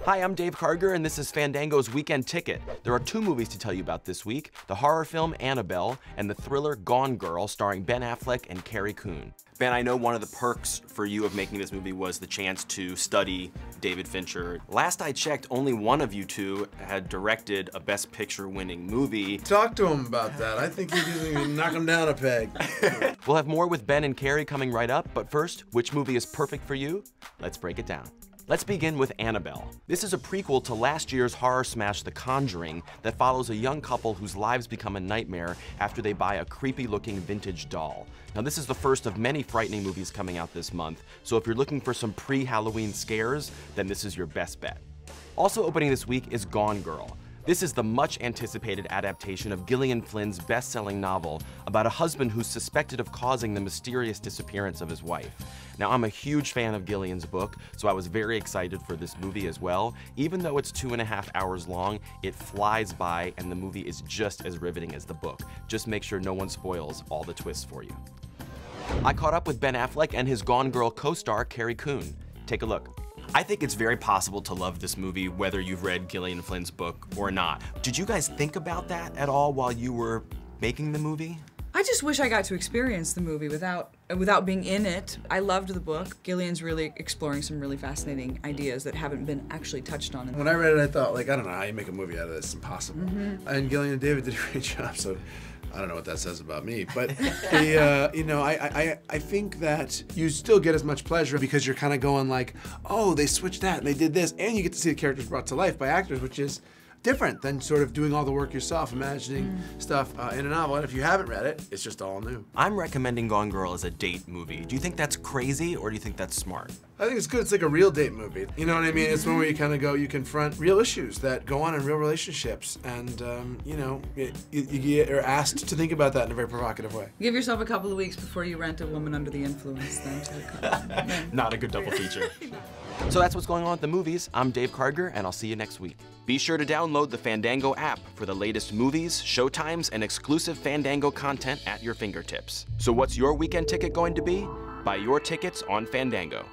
Hi, I'm Dave Karger, and this is Fandango's Weekend Ticket. There are two movies to tell you about this week, the horror film Annabelle and the thriller Gone Girl starring Ben Affleck and Carrie Coon. Ben, I know one of the perks for you of making this movie was the chance to study David Fincher. Last I checked, only one of you two had directed a Best Picture winning movie. Talk to him about that. I think he's gonna knock him down a peg. We'll have more with Ben and Carrie coming right up, but first, which movie is perfect for you? Let's break it down. Let's begin with Annabelle. This is a prequel to last year's horror smash The Conjuring that follows a young couple whose lives become a nightmare after they buy a creepy-looking vintage doll. Now, this is the first of many frightening movies coming out this month, so if you're looking for some pre-Halloween scares, then this is your best bet. Also opening this week is Gone Girl. This is the much-anticipated adaptation of Gillian Flynn's best-selling novel about a husband who's suspected of causing the mysterious disappearance of his wife. Now, I'm a huge fan of Gillian's book, so I was very excited for this movie as well. Even though it's 2.5 hours long, it flies by, and the movie is just as riveting as the book. Just make sure no one spoils all the twists for you. I caught up with Ben Affleck and his Gone Girl co-star Carrie Coon. Take a look. I think it's very possible to love this movie whether you've read Gillian Flynn's book or not. Did you guys think about that at all while you were making the movie? I just wish I got to experience the movie without being in it. I loved the book. Gillian's really exploring some really fascinating ideas that haven't been actually touched on. When I read it, I thought, like, I don't know how you make a movie out of this. It's impossible. And Gillian and David did a great job, so I don't know what that says about me. But, you know, I think that you still get as much pleasure because you're kind of going like, oh, they switched that and they did this. And you get to see the characters brought to life by actors, which is different than sort of doing all the work yourself, imagining stuff in a novel. And if you haven't read it, it's just all new. I'm recommending Gone Girl as a date movie. Do you think that's crazy or do you think that's smart? I think it's good. It's like a real date movie. You know what I mean? It's one where you kind of go, you confront real issues that go on in real relationships. And, you know, you're asked to think about that in a very provocative way. Give yourself a couple of weeks before you rent A Woman Under the Influence. Then Not a good double feature. So that's what's going on at the movies. I'm Dave Karger, and I'll see you next week. Be sure to download the Fandango app for the latest movies, showtimes, and exclusive Fandango content at your fingertips. So what's your weekend ticket going to be? Buy your tickets on Fandango.